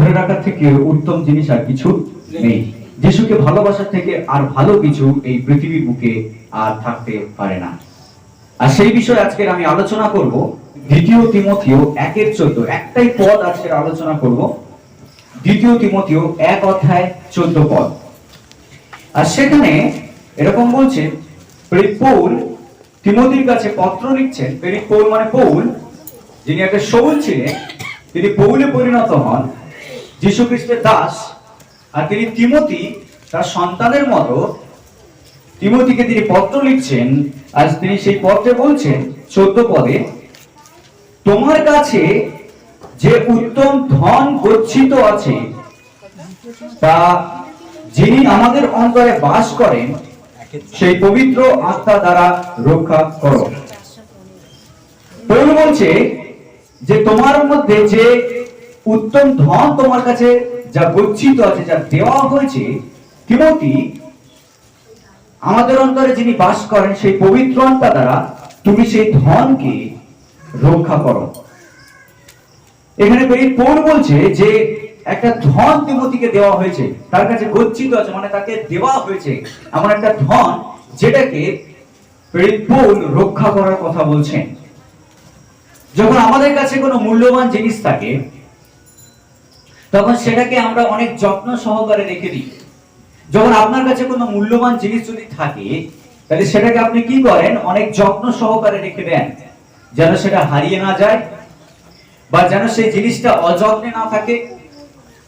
ধরে রাখার থেকে উত্তম জিনিস আর কিছু নেই। যিশুকে ভালোবাসার থেকে আর ভালো কিছু এই পৃথিবীর বুকে আর থাকতে পারে না। আর সেই বিষয়ে আজকের আমি আলোচনা করব 2 তিমথিও 1:14। একটাই পদ আজকের আলোচনা করব, 2 তিমথিও 1:14। আর সেখানে এরকম বলছে, প্রেরিত পৌল তিমথির কাছে পত্র লিখছেন। প্রেরিত পৌল মানে পৌল, যিনি একটা শাউল ছিলেন, তিনি পৌলে পরিণত হন, যীশু খ্রিস্টের দাস। আর তিনি তিমথি তার সন্তানের মতো তিমথিকে তিনি পত্র লিখছেন। আর তিনি সেই পত্রে বলছেন 14 পদে, তোমার কাছে যে উত্তম ধন গচ্ছিত আছে তা যিনি আমাদের অন্তরে বাস করেন সেই পবিত্র আত্মা দ্বারা রক্ষা করো। পৌল বলছে যে তোমার মধ্যে যে উত্তম ধন তোমার কাছে যা গচ্ছিত আছে, যা দেওয়া হয়েছে, তিমথি আমাদের অন্তরে যিনি বাস করেন সেই পবিত্র আত্মা দ্বারা তুমি সেই ধনকে রক্ষা করো। এখানে পৌল বলছে যে একটা ধন তিমথিকে দেওয়া হয়েছে, তার কাছে গচ্ছিত আছে, মানে তাকে দেওয়া হয়েছে এমন একটা ধন যেটাকে পৌল রক্ষা করার কথা বলছেন। যখন আমাদের কাছে কোনো মূল্যবান জিনিস থাকে তখন সেটাকে আমরা অনেক যত্ন সহকারে রেখে দিই। যখন আপনার কাছে কোনো মূল্যবান জিনিস যদি থাকে তাহলে সেটাকে আপনি কি করেন? অনেক যত্ন সহকারে রেখে দেন, যেন সেটা হারিয়ে না যায়, বা যেন সেই জিনিসটা অযত্নে না থাকে,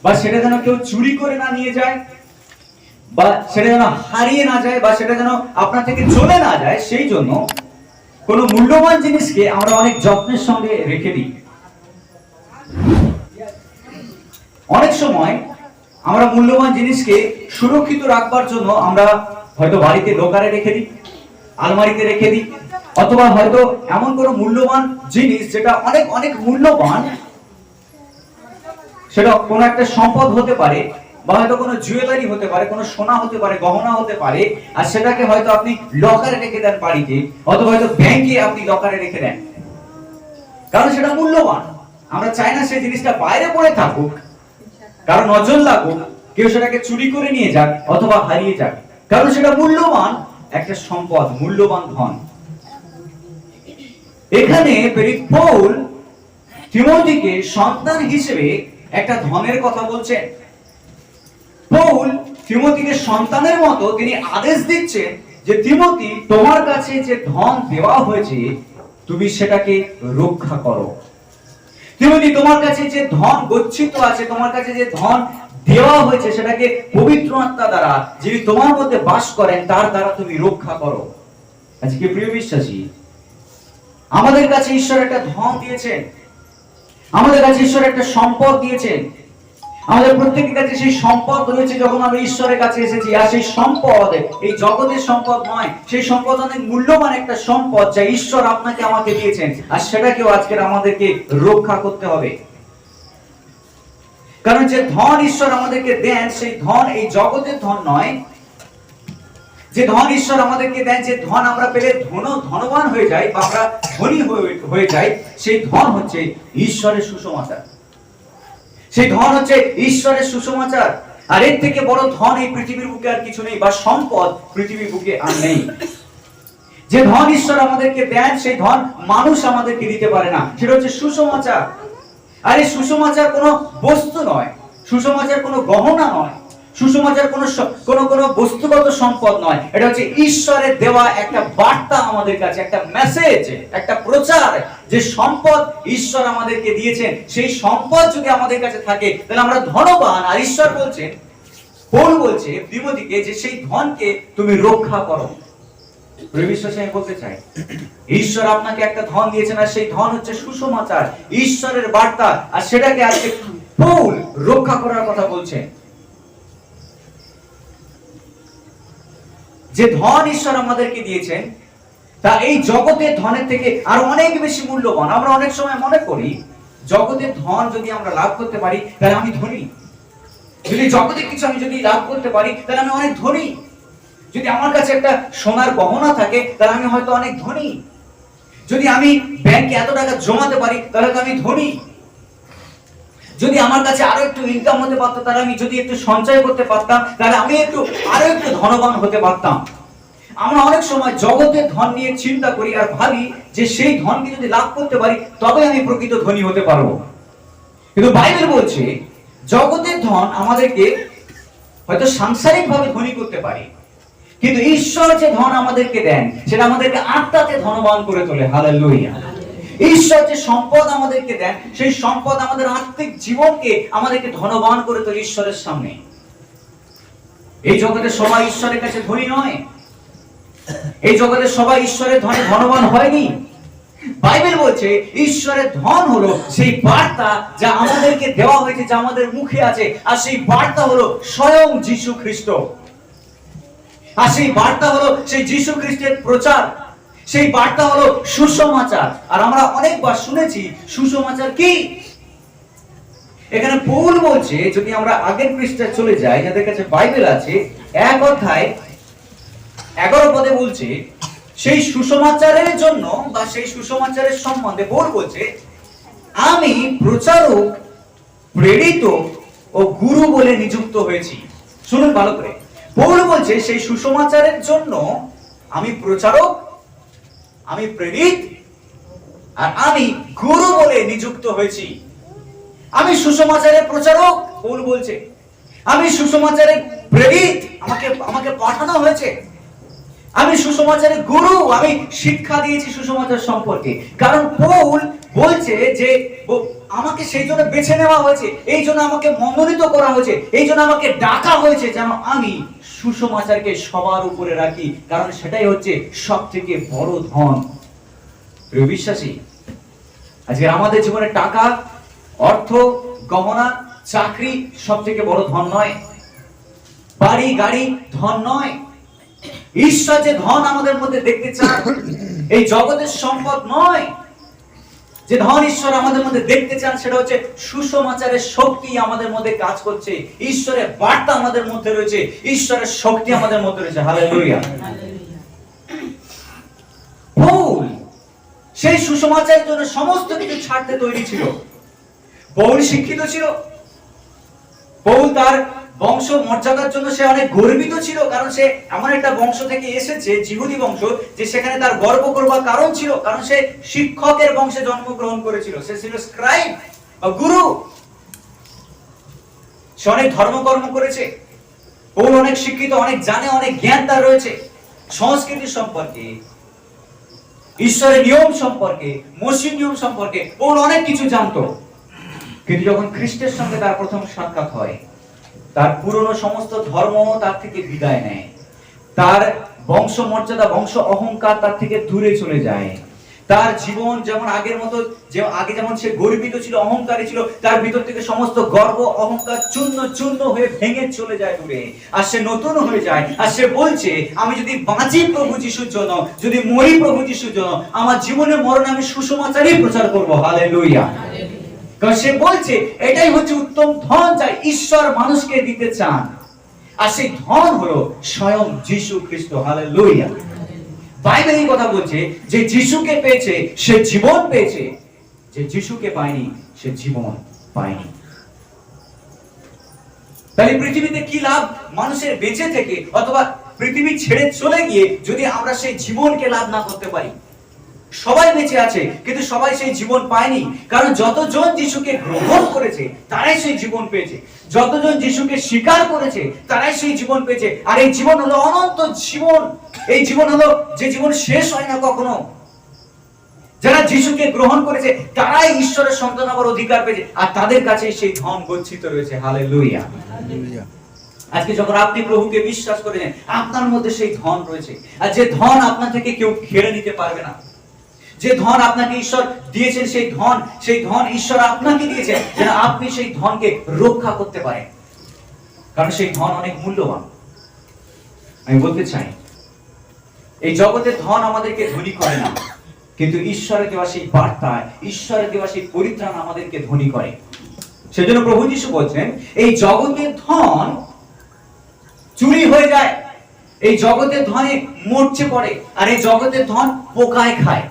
বা সেটা যেন কেউ চুরি করে না নিয়ে যায়, বা সেটা যেন হারিয়ে না যায়, বা সেটা যেন আপনার থেকে চলে না যায়। সেই জন্য কোনো মূল্যবান জিনিসকে আমরা অনেক যত্নের সঙ্গে রেখে দিই। অনেক সময় আমরা মূল্যবান জিনিসকে সুরক্ষিত রাখবার জন্য আমরা হয়তো বাড়িতে লোকারে রেখে দিই, আলমারিতে রেখে দিই, অথবা হয়তো এমন কোনো মূল্যবান জিনিস যেটা অনেক অনেক মূল্যবান, সেটা কোনো একটা সম্পদ হতে পারে, বা হয়তো কোনো জুয়েলারি হতে পারে, কোনো সোনা হতে পারে, গহনা হতে পারে, আর সেটাকে হয়তো আপনি লকারে রেখে দেন বাড়িতে, অথবা হয়তো ব্যাংকে আপনি লকারে রেখে দেন, কারণ সেটা মূল্যবান। আমরা চাই না সেই জিনিসটা বাইরে পড়ে থাকুক, কারণ নজর লাগুক, কেউ সেটাকে চুরি করে নিয়ে যাক অথবা হারিয়ে যাক, কারণ সেটা মূল্যবান একটা সম্পদ, মূল্যবান ধন। এখানে প্রেরিত পৌল তিমথিকে সন্তান হিসেবে একটা ধনের কথা বলছেন। পৌল তিমথিকে সন্তানের মতো তিনি আদেশ দিচ্ছেন যে তিমথি, তোমার কাছে যে ধন দেওয়া হয়েছে তুমি সেটাকে রক্ষা করো। তিমথি, তোমার কাছে যে ধন গচ্ছিত আছে, তোমার কাছে যে ধন দেওয়া হয়েছে সেটাকে পবিত্র আত্মা দ্বারা, যিনি তোমার মধ্যে বাস করেন, তার দ্বারা তুমি রক্ষা করো। আজকে প্রিয় বিশ্বাসী, আমাদের কাছে ঈশ্বর একটা ধন দিয়েছেন, আমাদের কাছে ঈশ্বর একটা সম্পদ দিয়েছেন। আমাদের প্রত্যেকের কাছে সেই সম্পদ রয়েছে যখন আমরা ঈশ্বরের কাছে এসেছি। আর সেই সম্পদ এই জগতের সম্পদ নয়, সেই সম্পদ অনেক মূল্যবান একটা সম্পদ যা ঈশ্বর আপনাকে আমাকে দিয়েছেন, আর সেটাকেও আজকের আমাদেরকে রক্ষা করতে হবে। কারণ যে ধন ঈশ্বর আমাদেরকে দেন সেই ধন এই জগতের ধন নয়। যে ধন ঈশ্বর আমাদেরকে দেন, যে ধন আমরা পেলে ধনবান হয়ে যাই বা আমরা ধনী হয়ে যাই, সেই ধন হচ্ছে ঈশ্বরের সুসমাচার। সেই ধন হচ্ছে ঈশ্বরের সুসমাচার। আর এর থেকে বড় ধন এই পৃথিবীর বুকে আর কিছু নেই, বা সম্পদ পৃথিবীর বুকে আর নেই। যে ধন ঈশ্বর আমাদেরকে দেন সেই ধন মানুষ আমাদেরকে দিতে পারে না, সেটা হচ্ছে সুসমাচার। আর এই সুসমাচার কোনো বস্তু নয়, সুসমাচার কোনো গহনা নয়, সুসমাচার কোনো বস্তুগত সম্পদ নয়। এটা হচ্ছে ঈশ্বরের দেওয়া একটা বার্তা আমাদের কাছে, একটা মেসেজ, একটা প্রচার। যে সম্পদ ঈশ্বর আমাদেরকে দিয়েছেন, সেই সম্পদ যদি আমাদের কাছে থাকে তাহলে আমরা ধনবান। আর ঈশ্বর বলছেন, পৌল বলছে তিমথিকে যে সেই ধনকে তুমি রক্ষা করো। বিশ্বাসে আমি বলতে চাই, ঈশ্বর আপনাকে একটা ধন দিয়েছেন, আর সেই ধন হচ্ছে সুসমাচার, ঈশ্বরের বার্তা। আর সেটাকে আজকে পৌল রক্ষা করার কথা বলছেন। যে ধন ঈশ্বর আমাদেরকে দিয়েছেন তা এই জগতের ধনের থেকে আরো অনেক বেশি মূল্যবান। আমরা অনেক সময় মনে করি জগতের ধন যদি আমরা লাভ করতে পারি তাহলে আমি ধনী, যদি জগতের কিছু আমি যদি লাভ করতে পারি তাহলে আমি অনেক ধনী, যদি আমার কাছে একটা সোনার গহনা থাকে তাহলে আমি হয়তো অনেক ধনী, যদি আমি ব্যাংকে এত টাকা জমাতে পারি তাহলে তো আমি ধনী, যদি আমার কাছে আরো একটু ইনকাম হতে পারতো, তাহলে আমি যদি একটু সঞ্চয় করতে পারতাম, তাহলে আমি আরো একটু ধনবান হতে পারতাম। আমরা অনেক সময় জগতের ধন নিয়ে চিন্তা করি আর ভাবি যে সেই ধনকে যদি লাভ করতে পারি তবে আমি প্রকৃত ধনী হতে পারবো। কিন্তু বাইবেল বলছে জগতের ধন আমাদেরকে হয়তো সাংসারিক ভাবে ধনী করতে পারে, কিন্তু ঈশ্বর যে ধন আমাদেরকে দেন সেটা আমাদেরকে আত্মাতে ধনবান করে তোলে। হালেলুয়া। ঈশ্বর যে সম্পদ আমাদেরকে দেন সেই সম্পদ আমাদের আত্মিক জীবনকে আমাদেরকে ধনবান করে তোলে ঈশ্বরের সামনে। এই জগতের সবাই ঈশ্বরের কাছে ধনী নয়, এই জগতের সবাই ঈশ্বরের ধনে ধনবান হয়নি। বাইবেল বলছে ঈশ্বরের ধন হলো সেই বার্তা যা আমাদেরকে দেওয়া হয়েছে, যা আমাদের মুখে আছে, আর সেই বার্তা হলো স্বয়ং যীশু খ্রিস্ট। আর সেই বার্তা হলো সেই যীশু খ্রিস্টের প্রচার, সেই বার্তা হলো সুসমাচার। আর আমরা অনেকবার শুনেছি সুসমাচার কি। এখানে পৌল বলছে, যদি আমরা আগের পৃষ্ঠায় চলে যাই, যাদের কাছে বাইবেল আছে, 1 অধ্যায় 11 পদে বলছে সেই সুসমাচারের জন্য বা সেই সুসমাচারের সম্বন্ধে পৌল বলছে, আমি প্রচারক, প্রেরিত ও গুরু বলে নিযুক্ত হয়েছি। শুনুন ভালো করে, পৌল বলছে সেই সুসমাচারের জন্য আমি প্রচারক, আমি প্রেরিত আর আমি গুরু বলে নিযুক্ত হয়েছি। আমি সুসমাচারের প্রচারক, পৌল বলছে, আমি সুসমাচারের প্রেরিত, আমাকে পাঠানো হয়েছে, আমি সুসমাচারের গুরু, আমি শিক্ষা দিয়েছি সুসমাচার সম্পর্কে। কারণ পৌল বলছে যে আমাকে সেই জন্য বেছে নেওয়া হয়েছে, এই জন্য আমাকে মনোনীত করা হয়েছে, এই জন্য আমাকে ডাকা হয়েছে যেন আমি সুসমাচারকে সবার উপরে রাখি, কারণ সেটাই হচ্ছে সব থেকে বড় ধন। প্রিয় বিশ্বাসী, আজকে আমাদের জীবনে টাকা, অর্থ, গহনা, চাকরি সব থেকে বড় ধন নয়, বাড়ি গাড়ি ধন নয়। ঈশ্বর যে ধন আমাদের মধ্যে দেখতে চান এই জগতের সম্পদ নয়। যে ধন ঈশ্বর আমাদের মধ্যে দেখতে চান সেটা হচ্ছে সুসমাচারের শক্তি আমাদের মধ্যে কাজ করছে, ঈশ্বরের বার্তা আমাদের মধ্যে রয়েছে, ঈশ্বরের শক্তি আমাদের মধ্যে রয়েছে। হালেলুয়া। পৌল সেই সুসমাচারের জন্য সমস্ত কিছু ছাড়তে তৈরি ছিল। পৌল শিক্ষিত ছিল, পৌল তার বংশ মর্যাদার জন্য সে অনেক গর্বিত ছিল, কারণ সে এমন একটা বংশ থেকে এসেছে, জিহুদি বংশ, যে সেখানে তার গর্ব করবার কারণ ছিল, কারণ সে শিক্ষকের বংশে জন্মগ্রহণ করেছিল, সে ছিল স্ক্রাইব বা গুরু। সে অনেক ধর্মকর্ম করেছে, পৌল অনেক শিক্ষিত, অনেক জানে, অনেক জ্ঞান তার রয়েছে সংস্কৃতি সম্পর্কে, ঈশ্বরের নিয়ম সম্পর্কে, মসজিদ নিয়ম সম্পর্কে পৌল অনেক কিছু জানতো। কিন্তু যখন খ্রিস্টের সঙ্গে তার প্রথম সাক্ষাৎ হয়, তার পুরনো সমস্ত ধর্ম তার থেকে বিদায় নেয়, তার বংশ মর্যাদা, বংশ অহংকার তার থেকে দূরে চলে যায়। তার জীবন যেমন আগের মতো, আগে যেমন সে গর্বিত ছিল, অহংকারী ছিল, তার ভিতর থেকে সমস্ত গর্ব অহংকার চূর্ণ চূর্ণ হয়ে ভেঙে চলে যায় দূরে, আর সে নতুন হয়ে যায়। আর সে বলছে, আমি যদি বাঁচি প্রভু যিশুর জন্য, যদি মরি প্রভু যিশুর জন্য, আমার জীবনে মরণে আমি সুসমাচারই প্রচার করবো। হালেলুয়া। কারণ সে বলছে এটাই হচ্ছে উত্তম ধন যা ঈশ্বর মানুষকে দিতে চান, আর সেই ধন হলো স্বয়ং যীশু খ্রিস্ট। হালেলুয়া। বাইবেল এই কথা বলছে যে যিশুকে পেয়েছে সে জীবন পেয়েছে, যে যিশুকে পায়নি সে জীবন পায়নি। তাহলে পৃথিবীতে কি লাভ মানুষের বেঁচে থেকে, অথবা পৃথিবী ছেড়ে চলে গিয়ে যদি আমরা সেই জীবনকে লাভ না করতে পারি? সবাই বেঁচে আছে কিন্তু সবাই সেই জীবন পায়নি, কারণ যতজন যিশুকে গ্রহণ করেছে তারাই সেই জীবন পেয়েছে, যতজন যিশুকে স্বীকার করেছে তারাই সেই জীবন পেয়েছে। আর এই জীবন হলো অনন্ত জীবন, এই জীবন হলো যে জীবন শেষ হয় না কখনো। যারা যিশুকে গ্রহণ করেছে তারাই ঈশ্বরের সন্তান হবার অধিকার পেয়েছে, আর তাদের কাছে সেই ধন গচ্ছিত রয়েছে। হালেলুয়া। আজকে যখন আপনি প্রভুকে বিশ্বাস করেন, আপনার মধ্যে সেই ধন রয়েছে, আর যে ধন আপনার থেকে কেউ কেড়ে নিতে পারবে না। যে ধন আপনাকে ঈশ্বর দিয়েছেন, সেই ধন ঈশ্বর আপনাকে দিয়েছেন যেন আপনি সেই ধনকে রক্ষা করতে পারেন, কারণ সেই ধন অনেক মূল্যবান। আমি বলতে চাই, এই জগতের ধন আমাদেরকে ধনী করে না, কিন্তু ঈশ্বরের দেওয়া সেই বার্তা, ঈশ্বরের দেওয়া সেই পরিত্রাণ আমাদেরকে ধনী করে। সেজন্য প্রভু যিশু বলছেন, এই জগতের ধন চুরি হয়ে যায়, এই জগতের ধনে মরচে পড়ে, আর এই জগতের ধন পোকায় খায়।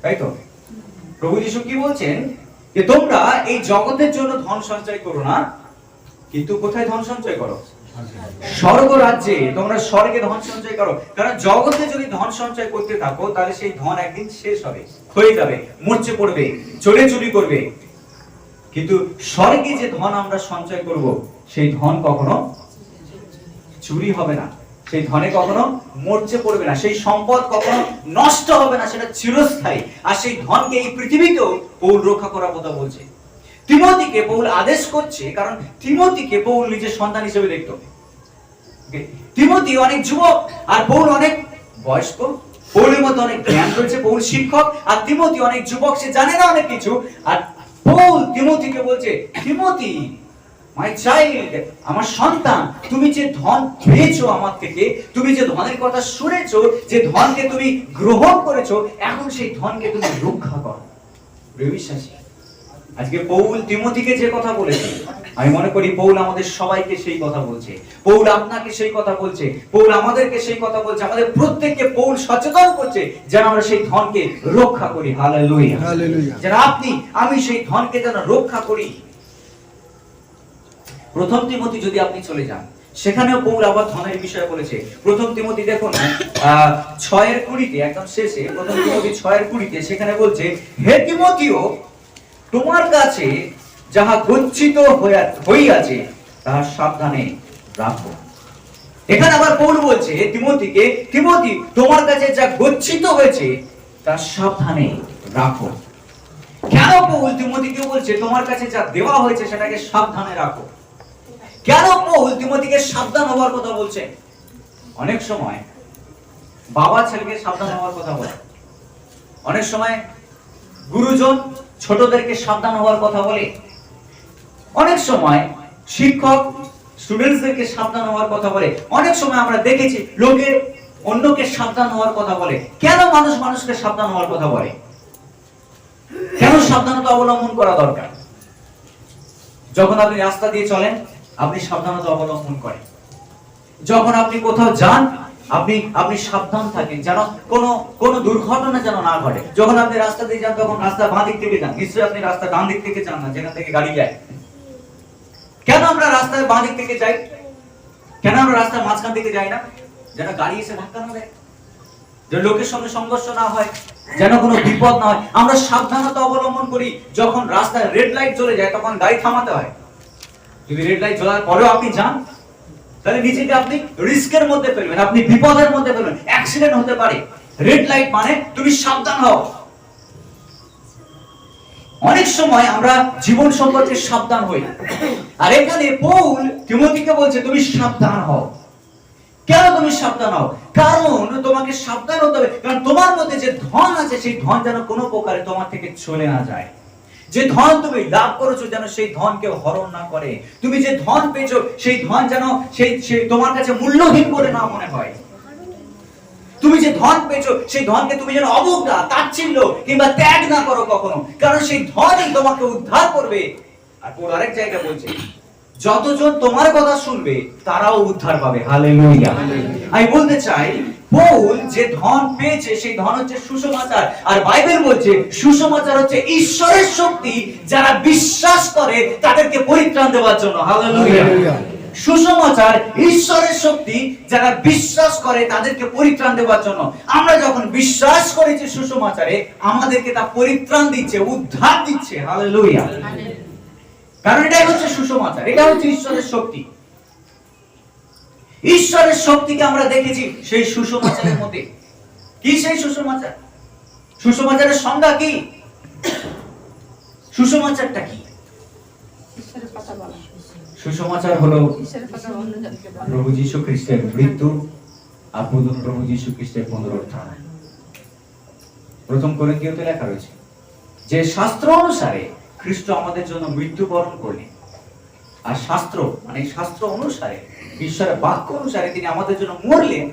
তাই তো প্রভু যিশু কি বলছেন? যে তোমরা এই জগতের জন্য ধন সঞ্চয় করো না, কিন্তু কোথায় ধন সঞ্চয় করো? স্বর্গ রাজ্যে। তোমরা স্বর্গে ধন সঞ্চয় করো। কারণ জগতে যদি ধন সঞ্চয় করতে থাকো তাহলে সেই ধন একদিন শেষ হবে, হয়ে যাবে, মরচে পড়বে, চলে চুরি করবে। কিন্তু স্বর্গে যে ধন আমরা সঞ্চয় করব, সেই ধন কখনো চুরি হবে না, সেই ধনে কখনো মরচে পড়বে না, সেই সম্পদ কখনো নষ্ট হবে না, সেটা চিরস্থায়ী। আর সেই ধনকে এই পৃথিবীতেও পৌল রক্ষা করার কথা বলছে। তিমোথীকে পৌল আদেশ করছে, কারণ তিমোথীকে পৌল নিজের সন্তান হিসেবে দেখত। তিমোথী অনেক যুবক আর পৌল অনেক বয়স্ক। পৌলের মধ্যে অনেক জ্ঞান রয়েছে, পৌল শিক্ষক, আর তিমোথী অনেক যুবক, সে জানে না অনেক কিছু। আর পৌল তিমোথীকে বলছে, তিমোথী মাই চাইল্ড, আমার সন্তান, তুমি যে ধন পেয়েছো আমার থেকে, তুমি যে ধনের কথা শুনেছো, যে ধনকে তুমি গ্রহণ করেছো, এখন সেই ধনকে তুমি রক্ষা করো। প্রিয় বিশ্বাসী, আজকে পৌল তিমোথীকে যে কথা বলেছে, আমি মনে করি পৌল আমাদের সবাইকে সেই কথা বলছে। পৌল আপনাকে সেই কথা বলছে, পৌল আমাদেরকে সেই কথা বলছে, আমাদের প্রত্যেককে পৌল সচেতন করছে যেন আমরা সেই ধনকে রক্ষা করি। Hallelujah, hallelujah. যেন আপনি আমি সেই ধনকে যেন রক্ষা করি। প্রথম তিমোথী যদি আপনি চলে যান, সেখানেও পৌল আবার ধনের বিষয়ে বলেছে। প্রথম তিমোথী দেখুন 6:20, একদম শেষে প্রথম তিমোথী 6:20, সেখানে বলছে, হে তিমোথীও, তোমার কাছে যাহা গচ্ছিত হইয়াছে তাহা সাবধানে রাখো। এখানে আবার পৌল বলছে তিমোথীকে, তিমোথী, তোমার কাছে যা গচ্ছিত হয়েছে তা সাবধানে রাখো। কেন পৌল তিমোথীকে বলছে তোমার কাছে যা দেওয়া হয়েছে সেটাকে সাবধানে রাখো? কেন পৌল তিমোথীকে সাবধান হওয়ার কথা বলছে? অনেক সময় বাবা ছেলেকে সাবধান হওয়ার কথা বলে, অনেক সময় গুরুজন ছোটদেরকে সাবধান হওয়ার কথা বলে, অনেক সময় শিক্ষক স্টুডেন্টসদেরকে সাবধান হওয়ার কথা বলে, অনেক সময় আমরা দেখেছি লোকে অন্যকে সাবধান হওয়ার কথা বলে। কেন মানুষ মানুষকে সাবধান হওয়ার কথা বলে? কেন সাবধানতা অবলম্বন করা দরকার? যখন আপনি রাস্তা দিয়ে চলেন, আপনি সাবধানতা অবলম্বন করেন। যখন আপনি কোথাও যান, আপনি সাবধান থাকেন যেন কোনো দুর্ঘটনা যেন না ঘটে। যখন আপনি রাস্তা দিয়ে যান, তখন রাস্তা বাঁ দিক থেকে যান, নিশ্চয়ই আপনি রাস্তা ডান দিক থেকে যান না, যেখান থেকে গাড়ি যায়। কেন আমরা রাস্তায় বাঁ দিক থেকে যাই? কেন আমরা রাস্তার মাঝখান থেকে যাই না? যেন গাড়ি এসে ধাক্কা না দেয়, যেন লোকের সঙ্গে সংঘর্ষ না হয়, যেন কোনো বিপদ না হয়। আমরা সাবধানতা অবলম্বন করি। যখন রাস্তায় রেড লাইট জ্বলে যায়, তখন গাড়ি থামাতে হয়। যদি রেড লাইট জ্বলার পরেও আপনি যান, তাহলে নিজেকে আপনি রিস্কের মধ্যে ফেলবেন, আপনি বিপদের মধ্যে ফেলবেন, অ্যাক্সিডেন্ট হতে পারে। রেড লাইট মানে তুমি সাবধান হও। অনেক সময় আমরা জীবন সম্পর্কে সাবধান হই, আর এখানে পৌল তিমোথীকে বলছে তুমি সাবধান হও। কেন তুমি সাবধান হও? কারণ তোমাকে সাবধান হতে হবে, কারণ তোমার মধ্যে যে ধন আছে, সেই ধন যেন কোনো প্রকারে তোমার থেকে চলে না যায়। যে ধন তুমি লাভ করেছো যেন সেই ধন কেউ হরণ না করে। তুমি যে ধন পেয়েছো, সেই ধন যেন সেই তোমার কাছে মূল্যহীন বলে না মনে হয়। তুমি যে ধন পেয়েছো, সেই ধনকে তুমি যেন অবজ্ঞা, তাচ্ছিল্য কিংবা ত্যাগ না করো কখনো, কারণ সেই ধনই তোমাকে উদ্ধার করবে। আর পৌল আরেক জায়গায় বলছে, যতজন তোমার কথা শুনবে তারাও উদ্ধার পাবে। হালেলুয়া। আমি বলতে চাই, পৌল যে ধন পেয়েছে, সেই ধন হচ্ছে সুসমাচার। আর বাইবেল বলছে সুসমাচার হচ্ছে ঈশ্বরের শক্তি, যারা বিশ্বাস করে তাদেরকে পরিত্রাণ দেওয়ার জন্য। হালেলুয়া। সুসমাচার ঈশ্বরের শক্তি, যারা বিশ্বাস করে তাদেরকে পরিত্রাণ দেওয়ার জন্য। আমরা যখন বিশ্বাস করেছি সুসমাচারে, আমাদেরকে তা পরিত্রাণ দিচ্ছে, উদ্ধার দিচ্ছে। হালেলুয়া। কারণ এটাই হচ্ছে সুসমাচার, এটা হচ্ছে ঈশ্বরের শক্তি। ঈশ্বরের শক্তিকে আমরা দেখেছি সেই সুসমাচারের মধ্যে। কি সেই সুসমাচার? সুসমাচারের সংজ্ঞা কি? সুসমাচারটা কি? সুসমাচার হলো প্রভু যীশু খ্রিস্টের মৃত্যু আর প্রভু যীশু খ্রিস্টের পুনরুত্থান। প্রথম করিন্থীয়তে লেখা রয়েছে যে শাস্ত্র অনুসারে খ্রিস্ট আমাদের জন্য মৃত্যুবরণ করলেন, আর শাস্ত্র মানে শাস্ত্র অনুসারে, ঈশ্বরের বাক্য অনুসারে তিনি আমাদের জন্য মরলেন,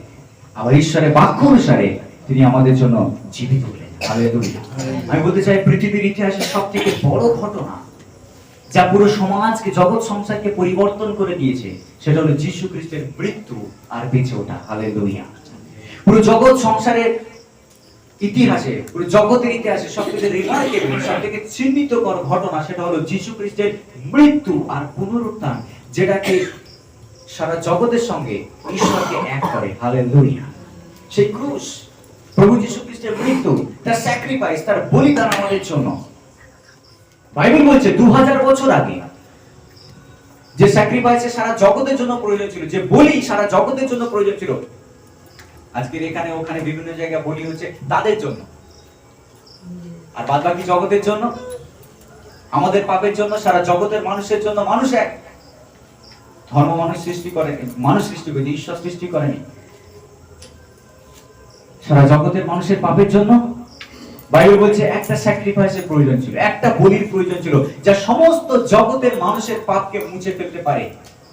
আবার ঈশ্বরের বাক্য অনুসারে তিনি আমাদের জন্য জীবিত হলেন। হালেলুয়া। আমি বলতে চাই, পৃথিবীর ইতিহাসের সবথেকে বড় ঘটনা যা পুরো সমাজকে, জগৎ সংসারকে পরিবর্তন করে দিয়েছে, সেটা হলো যীশু খ্রিস্টের মৃত্যু আর বেঁচে ওঠা। হালেলুয়া। পুরো জগৎ সংসারের ইতিহাসে, পুরো জগতের ইতিহাসে সবথেকে রিমার্কেবল, সবথেকে চিহ্নিতকর ঘটনা সেটা হলো যীশু খ্রিস্টের মৃত্যু আর পুনরুত্থান, যেটাকে সারা জগতের সঙ্গে ঈশ্বরকে এক করে। হালেলুয়া। সেই ক্রুশ, প্রভু যীশু খ্রিস্টের মৃত্যু, তার স্যাক্রিফাইস, তার বলিদান আমাদের জন্য। বাইবেল বলছে 2000 বছর আগে যে স্যাক্রিফাইসে সারা জগতের জন্য প্রয়োজন ছিল, যে বলি সারা জগতের জন্য প্রয়োজন ছিল, আজকের এখানে ওখানে বিভিন্ন জায়গায় বলি হচ্ছে তাদের জন্য, আর বাদ বাকি জগতের জন্য, আমাদের পাপের জন্য, সারা জগতের মানুষের জন্য। মানুষ এক, ধর্ম মানুষ সৃষ্টি করে, মানুষ সৃষ্টি করেছে, ঈশ্বর সৃষ্টি করেনি। সারা জগতের মানুষের পাপের জন্য বাইবেল বলছে একটা স্যাক্রিফাইসের প্রয়োজন ছিল, একটা বলির প্রয়োজন ছিল, যা সমস্ত জগতের মানুষের পাপকে মুছে ফেলতে পারে।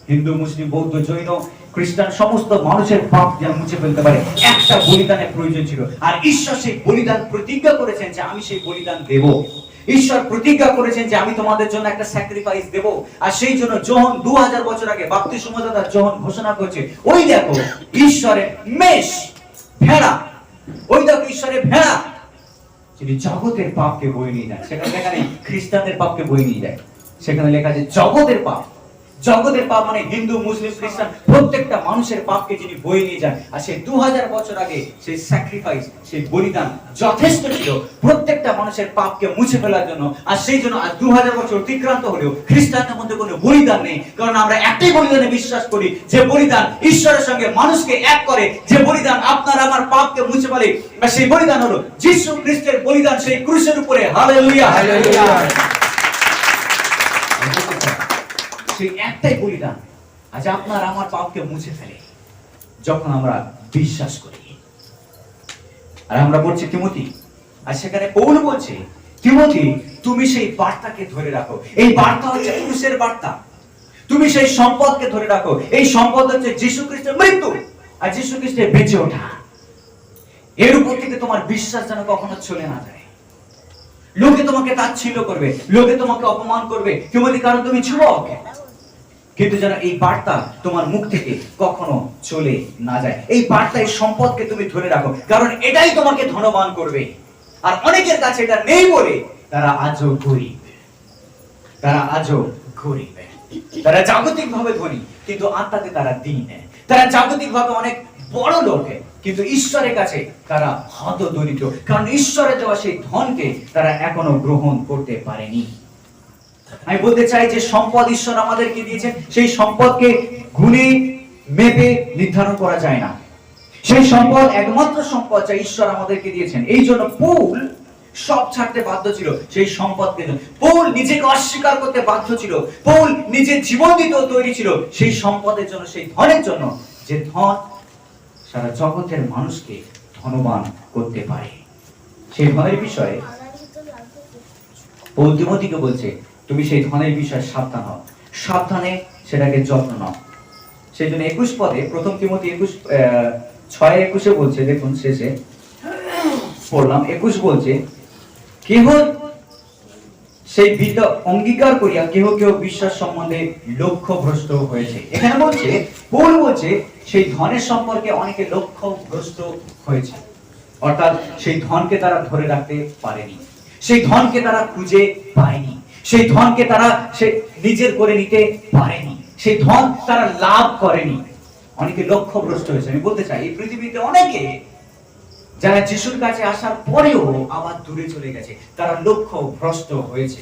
হিন্দু, মুসলিম, বৌদ্ধ, জৈন, খ্রিস্টান সমস্ত মানুষের পাপ যা মুছে ফেলতে পারে, একটা বলিদানের প্রয়োজন ছিল। আর ঈশ্বর সেই বলিদান প্রতিজ্ঞা করেছেন যে আমি সেই বলিদান দেব। ঈশ্বর প্রতিজ্ঞা করেছেন যে আমি তোমাদের জন্য একটা স্যাক্রিফাইস দেব। আর সেই জন্য যোহন 2000 বছর আগে বাপ্তিস্মদাতা যোহন ঘোষণা করছে, ওই দেখো ঈশ্বরের মেষ, ভেড়া, ওই দেখো ঈশ্বরের ভেড়া, যিনি জগতের পাপকে বয়ে নিয়ে যায়। সেখানে লেখা নেই খ্রিস্টানদের পাপকে বয়ে নিয়ে যায়, সেখানে লেখা আছে জগতের পাপ। জগতের পাপ মানে হিন্দু, মুসলিম, খ্রিস্টান প্রত্যেকটা মানুষের পাপকে যিনি বয়ে নিয়ে যান। আর সেই 2000 বছর আগে সেই স্যাক্রিফাইস, সেই বলিদান যথেষ্ট ছিল প্রত্যেকটা মানুষের পাপকে মুছে ফেলার জন্য। আর সেই জন্য আজ 2000 বছর অতিক্রান্ত হলেও খ্রিস্টানদের মধ্যে কোনো বলিদান নেই, কারণ আমরা একটাই বলিদানে বিশ্বাস করি, যে বলিদান ঈশ্বরের সঙ্গে মানুষকে এক করে, যে বলিদান আপনার আমার পাপকে মুছে ফেলে। আর সেই বলিদান হলো যীশু খ্রিস্টের বলিদান সেই ক্রুশের উপরে। Hallelujah, hallelujah. সেই একটাই বলিদান আজ আপনার আমার পাপকে মুছে ফেলে, যখন আমরা বিশ্বাস করি। আর আমরা বলছি তিমোথী, আর সেখানে পৌল বলছে, তিমোথী তুমি সেই বার্তাকে ধরে রাখো। এই বার্তা হচ্ছে ক্রুশের বার্তা। তুমি সেই সম্পদকে ধরে রাখো। এই সম্পদ হচ্ছে যীশু খ্রিস্টের মৃত্যু আর যীশু খ্রিস্টের বেঁচে ওঠা। এর উপর থেকে তোমার বিশ্বাস যেন কখনো চলে না যায়। লোকে তোমাকে তাচ্ছিল্য করবে, লোকে তোমাকে অপমান করবে তিমোথী, কারণ তুমি যুবক, কিন্তু যেন এই বার্তা তোমার মুখ থেকে কখনো চলে না যায়। এই বার্তা, এই সম্পদকে তুমি ধরে রাখো, কারণ এটাই তোমাকে ধনবান করবে। আর অনেকের কাছে এটা নেই বলে তারা আজও গরিব, তারা আজও গরিব। তারা জাগতিক ভাবে ধনী, কিন্তু আত্মাতে তারা দীন। তারা জাগতিক ভাবে অনেক বড় লোক, কিন্তু ঈশ্বরের কাছে তারা হতদরিদ্র, কারণ ঈশ্বরের দেওয়া সেই ধনকে তারা এখনো গ্রহণ করতে পারেনি। আমি বলতে চাই যে সম্পদ ঈশ্বর আমাদেরকে দিয়েছেন, সেই সম্পদকে গুণে মেপে নির্ধারণ করা যায় না। সেই সম্পদ একমাত্র সম্পদ যা ঈশ্বর আমাদেরকে দিয়েছেন। এই জন্য পৌল সব ছাড়তে বাধ্য ছিল সেই সম্পদকে। পৌল নিজেকে অস্বীকার করতে বাধ্য ছিল। পৌল নিজের জীবন দিতেও তৈরি ছিল সেই সম্পদের জন্য, সেই ধনের জন্য, যে ধন সারা জগতের মানুষকে ধনবান করতে পারে। সেই ধনের বিষয়ে পৌল তিমোথীকে বলছে, তুমি সেই ধনের বিষয়ে সাবধান হও, সাবধানে সেটাকে যত্ন নাও। সেই জন্য 21 পদে, প্রথম তিমোথী 6:21 বলছে, দেখুন শেষে পড়লাম, 21 বলছে, কেহ সেই বিদ্যা অঙ্গীকার করিয়া কেহ কেহ বিশ্বাস সম্বন্ধে লক্ষ্য ভ্রষ্ট হয়েছে। এখানে বলছে, পৌল বলছে সেই ধনের সম্পর্কে অনেকে লক্ষ্য ভ্রষ্ট হয়েছে, অর্থাৎ সেই ধনকে তারা ধরে রাখতে পারেনি, সেই ধনকে তারা খুঁজে পায়নি, সেই ধনকে তারা সে নিজের করে নিতে পারেনি, সেই ধন তারা লাভ করেনি। অনেকে লক্ষ্য ভ্রষ্ট হয়েছে। আমি বলতে চাই, এই পৃথিবীতে অনেকে যারা যিশুর কাছে আসার পরেও আবার দূরে চলে গেছে, তারা লক্ষ্য ভ্রষ্ট হয়েছে।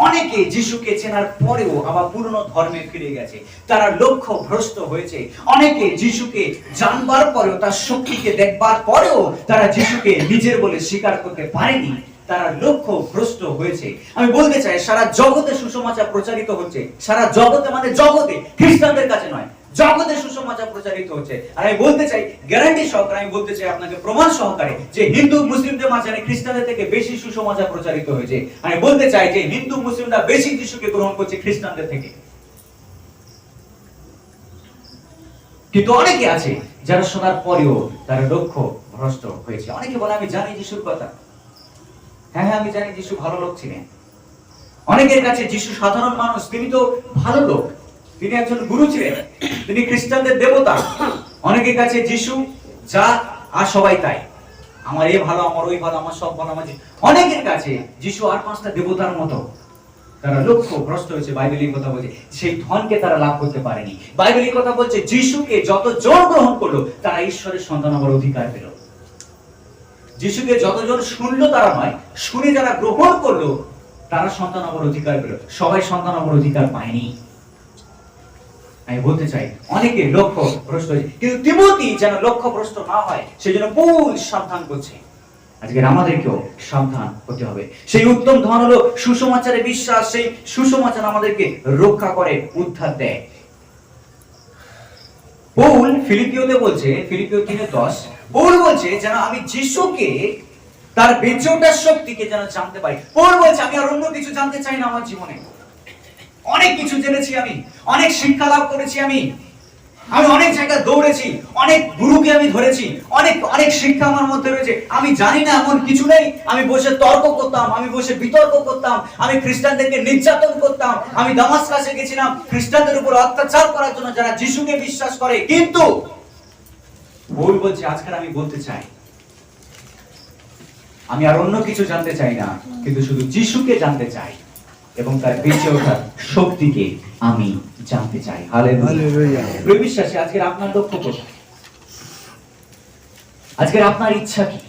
অনেকে যিশুকে চেনার পরেও আবার পুরনো ধর্মে ফিরে গেছে, তারা লক্ষ্য ভ্রষ্ট হয়েছে। অনেকে যিশুকে জানবার পরেও, তার শক্তিকে দেখবার পরেও তারা যিশুকে নিজের বলে স্বীকার করতে পারেনি, তারা লক্ষ্য ভ্রষ্ট হয়েছে। আমি বলতে চাই, সারা জগতে সুসমাচার প্রচারিত হচ্ছে, সারা জগতে মানে জগতে, খ্রিস্টানদের কাছে নয়, জগতে সুসমাচার প্রচারিত হচ্ছে। আর আমি বলতে চাই, গ্যারান্টি সহকারে আমি বলতে চাই আপনাকে, প্রমাণ সহকারে, যে হিন্দু মুসলিমদের মাঝখানে খ্রিস্টানদের থেকে বেশি সুসমাচার প্রচারিত হয়েছে। আমি বলতে চাই যে হিন্দু মুসলিমরা বেশি যিশুকে গ্রহণ করছে খ্রিস্টানদের থেকে। কিন্তু অনেকে আছে যারা শোনার পরেও তারা লক্ষ্য ভ্রষ্ট হয়েছে। অনেকে বলে, আমি জানি যিশুর কথা, হ্যাঁ হ্যাঁ আমি জানি যিশু ভালো লোক ছিলেন। অনেকের কাছে যিশু সাধারণ মানুষ, তিনি তো ভালো লোক, তিনি একজন গুরু ছিলেন, তিনি খ্রিস্টানদের দেবতা। অনেকের কাছে যিশু যা আর সবাই তাই। আমার এ ভালো, আমার ওই ভালো, আমার সব ভালো, আমার অনেকের কাছে যিশু আর 5টা দেবতার মতো। তারা লক্ষ্য ভ্রষ্ট হয়েছে। বাইবেলের কথা বলছে সেই ধনকে তারা লাভ করতে পারেনি। বাইবেলের কথা বলছে যিশুকে যতজন গ্রহণ করলো তারা ঈশ্বরের সন্তান হওয়ার অধিকার পেল। যিশুকে যতজন শুনলো তারা নয়, শুনে যারা গ্রহণ করলো তারা সন্তান হওয়ার অধিকার পেল। সবাই সন্তান হওয়ার অধিকার পায়নি। আমি বলতে চাই অনেকে লক্ষ্য ভ্রষ্ট হয়েছে, কিন্তু তিমোথী যেন লক্ষ্য ভ্রষ্ট না হয় সেজন্য বহু সাবধান করছে। আজকে আমাদেরকেও সাবধান হতে হবে। সেই উত্তম ধন হলো সুসমাচারে বিশ্বাস। সেই সুসমাচার আমাদেরকে রক্ষা করে, উদ্ধার দেয়। পৌল ফিলিপিওতে বলছে, ফিলিপিও 3:10, পৌল বলছে যেন আমি যিশুকে তার বেঁচে ওঠার শক্তিকে যেন জানতে পারি। পৌল বলছে আমি আর অন্য কিছু জানতে চাই না আমার জীবনে। অনেক কিছু জেনেছি আমি, অনেক শিক্ষা লাভ করেছি আমি অনেক জায়গায় দৌড়েছি, অনেক গুরুকে আমি ধরেছি, অনেক অনেক শিক্ষা আমার মধ্যে রয়েছে। আমি জানি না এমন কিছু নেই। আমি বসে তর্ক করতাম, আমি বসে বিতর্ক করতাম, আমি খ্রিস্টানদেরকে নির্যাতন করতাম, আমি দামাস্কাসে গেছিলাম খ্রিস্টানদের উপর অত্যাচার করার জন্য যারা যিশুকে বিশ্বাস করে। কিন্তু পৌল বলছে আজকাল আমি বলতে চাই আমি আর অন্য কিছু জানতে চাই না, কিন্তু শুধু যিশুকে জানতে চাই এবং তার বেঁচে ওঠার শক্তিকে আমি জানতে চাই। হালেলুয়া। প্রিয় বিশ্বাসী, আজকের আপনার লক্ষ্য কোথায়? আজকের আপনার ইচ্ছা কি?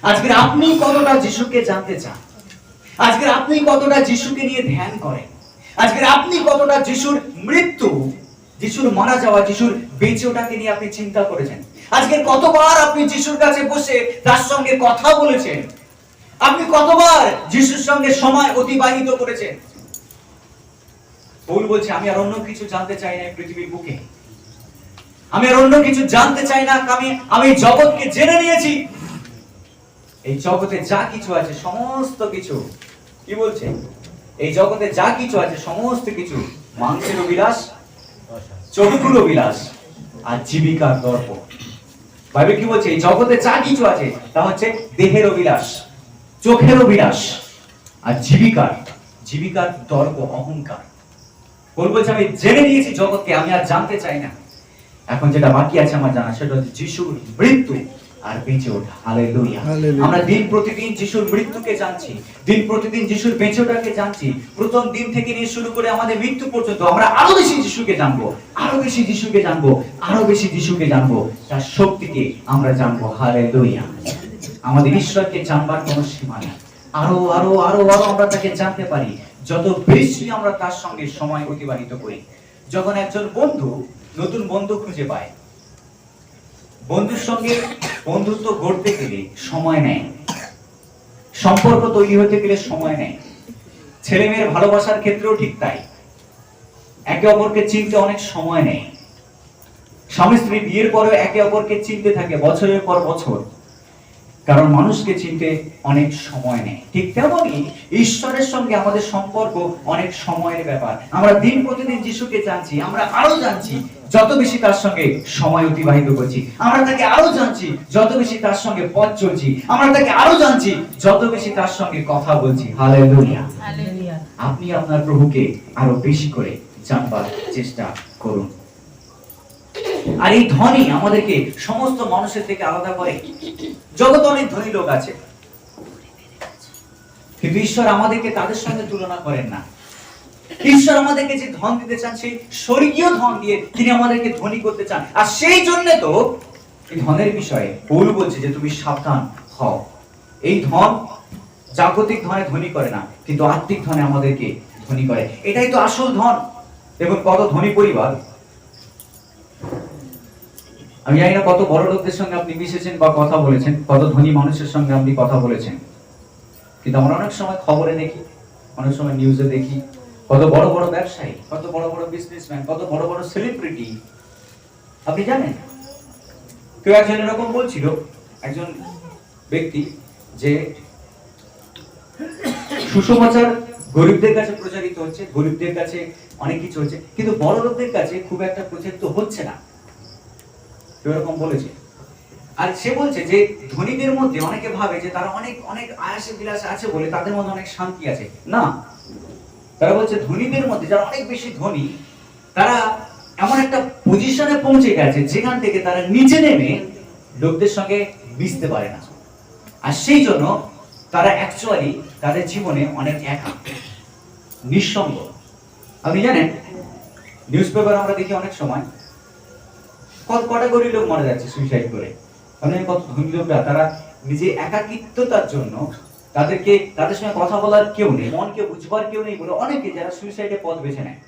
আজকের আপনি কতটা যিশুকে জানতে চান? আজকের আপনি কতটা যিশুকে নিয়ে ধ্যান করেন? আজকের আপনি কতটা যিশুর মৃত্যু, যিশুর মারা যাওয়া, যিশুর বেঁচে ওঠাকে নিয়ে আপনি চিন্তা করেছেন? আজকের কতবার আপনি যিশুর কাছে বসে তার সঙ্গে কথা বলেছেন? আপনি কতবার যিশুর সঙ্গে সময় অতিবাহিত করেছেন? পৌল বলছে আমি আর অন্য কিছু জানতে চাই না পৃথিবীর বুকে। আমি আর অন্য কিছু জানতে চাই না। আমি জগৎকে জেনে নিয়েছি। এই জগতে যা কিছু আছে সমস্ত কিছু, কি বলছে, এই জগতে যা কিছু আছে সমস্ত কিছু মাংসের অভিলাষ, চক্ষুর অভিলাষ আর জীবিকার দর্প। বাইবেল কি বলছে? এই জগতে যা কিছু আছে তা হচ্ছে দেহের অভিলাষ, চোখের অভিলাষ আর জীবিকার দর্প, অহংকার। পৌল বলছে আমি জেনে নিয়েছি জগৎকে, আমি আর জানতে চাই না। এখন যেটা বাকি আছে আমার জানা, সেটা হচ্ছে যিশুর মৃত্যু আর বেঁচে ওঠা। হালেলুয়া। আমরা দিন প্রতিদিন যিশুর মৃত্যুকে জানছি, দিন প্রতিদিন যিশুর বেঁচে ওঠাকে জানছি। প্রথম দিন থেকে নিয়ে শুরু করে আমাদের মৃত্যু পর্যন্ত আমরা আরো বেশি যিশুকে জানবো, আরো বেশি যিশুকে জানবো, আরো বেশি যিশুকে জানবো। তার শক্তিকে আমরা জানবো। হালেলুয়া। আমাদের ঈশ্বরকে জানবার কোনো সীমা নেই। আরো আরো আরো আরো আমরা তাকে জানতে পারি যত বেশি আমরা তার সঙ্গে সময় অতিবাহিত করি। যখন একজন বন্ধু নতুন বন্ধু খুঁজে পায়, বন্ধুর সঙ্গে বন্ধুত্ব গড়তে গেলে সময় নেয়, সম্পর্ক তৈরি হতে গেলে সময় নেয়। ছেলে মেয়ের ভালোবাসার ক্ষেত্রেও ঠিক তাই। একে অপরকে চিনতে অনেক সময় নেয়। স্বামী স্ত্রী বিয়ের পরেও একে অপরকে চিনতে থাকে বছরের পর বছর, কারণ মানুষকে চিনতে অনেক সময় নেয়। ঠিক তেমনই ঈশ্বরের সঙ্গে আমাদের সম্পর্ক অনেক সময়ের ব্যাপার। আমরা দিন প্রতিদিন যিশুকে জানছি, আমরা আরো জানছি যত বেশি তার সঙ্গে সময় অতিবাহিত করছি। আমরা তাকে আরো জানছি যত বেশি তার সঙ্গে পথ চলছি। আমরা তাকে আরো জানছি যত বেশি তার সঙ্গে কথা বলছি। হালেলুয়া। আপনি আপনার প্রভুকে আরো বেশি করে জানবার চেষ্টা করুন। আর এই ধনী আমাদেরকে সমস্ত মানুষের থেকে আলাদা করে। জগতে অনেক ধনী লোক আছে, কিন্তু ঈশ্বর আমাদেরকে তাদের সঙ্গে তুলনা করেন না। ঈশ্বর আমাদেরকে যে ধন দিতে চান সেই স্বর্গীয় ধন দিয়ে তিনি আমাদেরকে ধনী করতে চান। আর সেই জন্য তো এই ধনের বিষয়ে পৌল বলছে যে তুমি সাবধান হও। এই ধন জাগতিক ধনে ধনী করে না, কিন্তু আত্মিক ধনে আমাদেরকে ধনী করে। এটাই তো আসল ধন। দেখুন কত ধনী পরিবার, আমি জানি না কত বড় লোকদের সঙ্গে আপনি মিশেছেন বা কথা বলেছেন, কত ধনী মানুষের সঙ্গে আপনি কথা বলেছেন, কিন্তু আমরা অনেক সময় খবরে দেখি, অনেক সময় নিউজে দেখি কত বড় বড় ব্যবসায়ী, কত বড় বড় বিজনেসম্যান, কত বড় বড় সেলিব্রিটি। আপনি জানেন কেউ একজন এরকম বলছিল, একজন ব্যক্তি, যে সুসমাচার গরিবদের কাছে প্রচারিত হচ্ছে, গরিবদের কাছে অনেক কিছু হচ্ছে, কিন্তু বড় লোকদের কাছে খুব একটা প্রচারিত হচ্ছে না। এরকম বলেছে। আর সে বলছে যে ধনীদের মধ্যে অনেকে ভাবে যে তারা অনেক অনেক আয়াসে বিলাসে আছে বলে তাদের মধ্যে অনেক শান্তি আছে। না, তারা বলছে ধনীদের মধ্যে যারা অনেক বেশি ধনী, তারা এমন একটা পজিশনে পৌঁছে গেছে যেখান থেকে তারা নিচে নেমে লোকদের সঙ্গে মিশতে পারে না। আর সেই জন্য তারা অ্যাকচুয়ালি তাদের জীবনে অনেক একা, নিঃসঙ্গ। আপনি জানেন নিউজ পেপার আমরা দেখি অনেক সময় কটা গরিব লোক মারা যাচ্ছে সুইসাইড করে। কত ধনী লোকরা তারা নিজে একাকিত্বতার জন্য তাদের সঙ্গে কথা বলার কেউ নেই, মনকে বুঝবার কেউ নেই বলে অনেকে যারা সুইসাইডের পথ বেছে নেয়।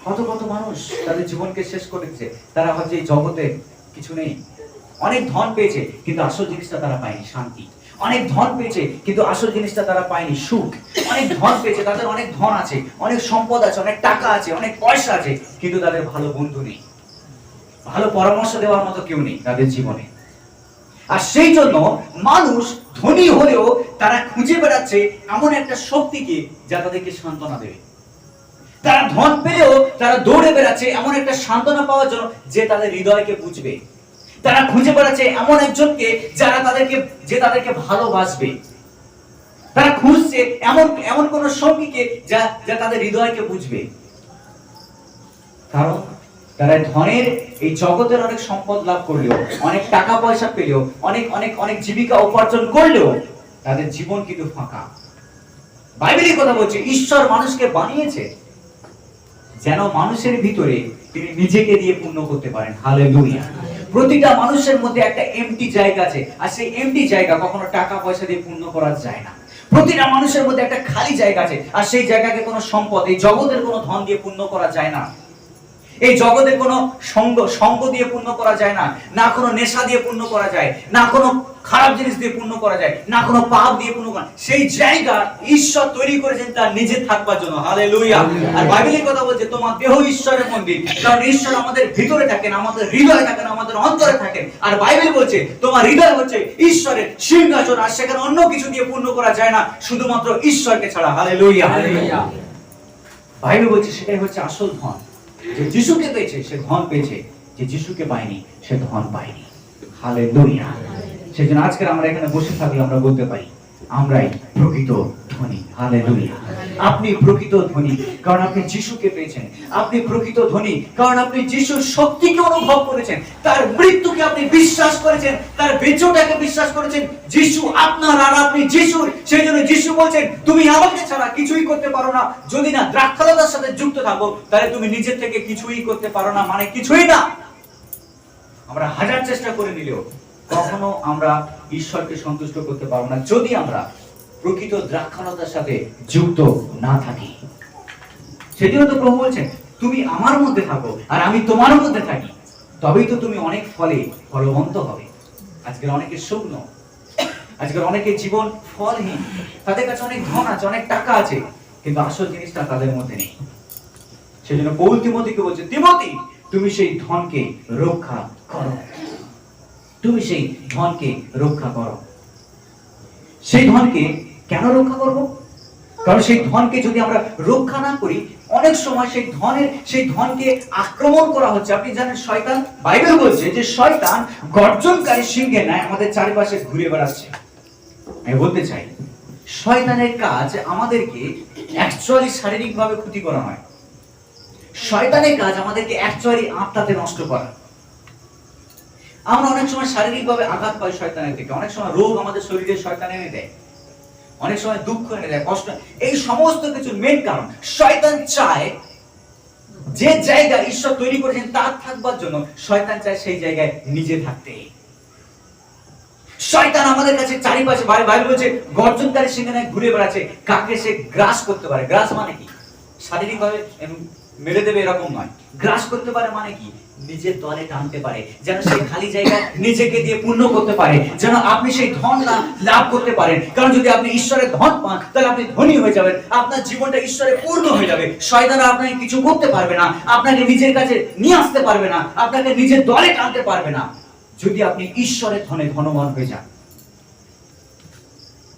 কত মানুষ তাদের জীবনকে শেষ করেছে। তারা ভাবছে এই জগতে কিছু নেই। অনেক ধন পেয়েছে কিন্তু আসল জিনিসটা তারা পায়নি শান্তি। অনেক ধন পেয়েছে কিন্তু আসল জিনিসটা তারা পায়নি সুখ। অনেক ধন পেয়েছে, তাদের অনেক ধন আছে, অনেক সম্পদ আছে, অনেক টাকা আছে, অনেক পয়সা আছে, কিন্তু তাদের ভালো বন্ধু নেই, ভালো পরামর্শ দেওয়ার মতো কেউ নেই তাদের জীবনে। আর সেই জন্য মানুষ ধনী হলেও তারা খুঁজে বেড়াচ্ছে এমন একটা শক্তিকে যা তাদেরকে সান্ত্বনা দেবে। তারা ধন পেলেও তারা দৌড়ে বেড়াচ্ছে এমন একটা সান্ত্বনা পাওয়ার জন্য যে তাদের হৃদয়কে বুঝবে। তারা খুঁজে বেড়াচ্ছে এমন একজনকে যে তাদেরকে ভালোবাসবে। তারা খুঁজছে এমন কোন সঙ্গীকে যা তাদের হৃদয়কে বুঝবে। কারণ তারা ধনের এই জগতের অনেক সম্পদ লাভ করলেও, অনেক টাকা পয়সা পেলেও, অনেক অনেক অনেক জীবিকা উপার্জন করলেও তাদের জীবন কিন্তু ফাঁকা। বাইবেলের কথা বলছে ঈশ্বর মানুষকে বানিয়েছে যেন মানুষের ভিতরে তিনি নিজেকে দিয়ে পূর্ণ করতে পারেন। হালেলুয়া। প্রতিটা মানুষের মধ্যে একটা এমটি জায়গা আছে, আর সেই এমটি জায়গা কখনো টাকা পয়সা দিয়ে পূর্ণ করা যায় না। প্রতিটা মানুষের মধ্যে একটা খালি জায়গা আছে, আর সেই জায়গাকে কোনো সম্পদ, এই জগতের কোনো ধন দিয়ে পূর্ণ করা যায় না। এই জগতের কোনো সঙ্গ দিয়ে পূর্ণ করা যায় না, না কোনো নেশা দিয়ে পূর্ণ করা যায়, না কোনো খারাপ জিনিস দিয়ে পূর্ণ করা যায়, না কোনো পাপ দিয়ে পূর্ণ করা। সেই জায়গা ঈশ্বর তৈরি করেছেন তার নিজে থাকবার জন্য। হালেলুয়া। আর বাইবেলের কথা বলছে তোমার দেহ ঈশ্বরের মন্দির, কারণ ঈশ্বর আমাদের ভিতরে থাকেন, আমাদের হৃদয়ে থাকেন, আমাদের অন্তরে থাকেন। আর বাইবেল বলছে তোমার হৃদয় হচ্ছে ঈশ্বরের সিংহাসন, আর সেখানে অন্য কিছু দিয়ে পূর্ণ করা যায় না, শুধুমাত্র ঈশ্বরকে ছাড়া। হালেলুয়া। বাইবেল বলছে সেটাই হচ্ছে আসল ধন। যে যিশুকে পেয়েছে সে ধন পেয়েছে, যে যিশুকে পায়নি সে ধন পায়নি। হালেলুয়া। সেজন্য আজকে আমরা এখানে বসে থাকলে আমরা বলতে পারি আমরাই প্রকৃত ধনী। হালেলুয়া। আপনি প্রকৃত ধনী কারণ আপনি যিশুকে পেয়েছেন। আপনি প্রকৃত ধনী কারণ আপনি যিশুর শক্তিকে অনুভব করেছেন, তার মৃত্যুকে আপনি বিশ্বাস করেছেন, তার বেঁচেটাকে বিশ্বাস করেছেন। যিশু আপনার আর আপনি যিশুর। সেই জন্য যিশু বলছেন তুমি আমাকে ছাড়া কিছুই করতে পারো না। যদি না দ্রাক্ষালতার সাথে যুক্ত থাকো তাহলে তুমি নিজের থেকে কিছুই করতে পারো না, মানে কিছুই না। আমরা হাজার চেষ্টা করে নিলেও কখনো আমরা ঈশ্বরকে সন্তুষ্ট করতে পারবো না যদি আমরা প্রকৃত দ্রাক্ষালতার সাথে যুক্ত না থাকি। সেটিও তো প্রভু বলছেন তুমি আমার মধ্যে থাকো আর আমি তোমার মধ্যে থাকি, তবেই তো তুমি অনেক ফলে ফলবন্ত হবে। আজকের অনেকে শুকনো, আজকের অনেকের জীবন ফলহীন। তাদের কাছে অনেক ধন আছে, অনেক টাকা আছে, কিন্তু আসল জিনিসটা তাদের মধ্যে নেই। সেজন্য পৌল তিমোথীকে বলছে তিমোথী তুমি সেই ধনকে রক্ষা করো, তুমি সেই ধনকে রক্ষা করো। সেই ধনকে কেন রক্ষা করব? কারণ সেই ধনকে যদি আমরা রক্ষা না করি অনেক সময় সেই ধনকে আক্রমণ করা হচ্ছে। আপনি জানেন শয়তান, বাইবেল বলছে যে শয়তান গর্জনকারী সিংহের ন্যায় আমাদের চারিপাশে ঘুরে বেড়াচ্ছে। আমি বলতে চাই শয়তানের কাজ আমাদেরকে অ্যাকচুয়ালি শারীরিকভাবে ক্ষতি করা হয়। শয়তানের কাজ আমাদেরকে অ্যাকচুয়ালি আত্মাতে নষ্ট করা। আমরা অনেক সময় শারীরিকভাবে আঘাত পাই শয়তানের থেকে, অনেক সময় রোগ আমাদের শরীরে শয়তান এনে দেয়, অনেক সময় দুঃখ এনে দেয়, কষ্ট। এই সমস্ত কিছুর মেন কারণ শয়তান চায় যে জায়গা ঈশ্বর তৈরি করেছেন তার থাকবার জন্য, শয়তান চায় সেই জায়গায় নিজে থাকতে। শয়তান আমাদের কাছে চারিপাশে, বাইবেল বলছে গর্জনকারী সিংহের ন্যায় ঘুরে বেড়াচ্ছে। কাকে সে গ্রাস করতে পারে? গ্রাস মানে কি? শারীরিকভাবে মেরে দেবে এরকম নয়। গ্রাস করতে পারে মানে কি? নিজের দলে টানতে পারে, যেন সেই খালি জায়গা নিজেকে দিয়ে পূর্ণ করতে পারে, যেন আপনি সেই ধন লাভ করতে পারেন। কারণ যদি আপনি ঈশ্বরের ধন পান তাহলে আপনি ধনী হয়ে যাবেন, আপনার জীবনটা ঈশ্বরে পূর্ণ হয়ে যাবে। শয়তান আপনাকে কিছু করতে পারবে না, আপনাকে নিজের কাছে নিয়ে আসতে পারবে না, আপনাকে নিজের দলে টানতে পারবে না, যদি আপনি ঈশ্বরের ধনে ধনবান হয়ে যান।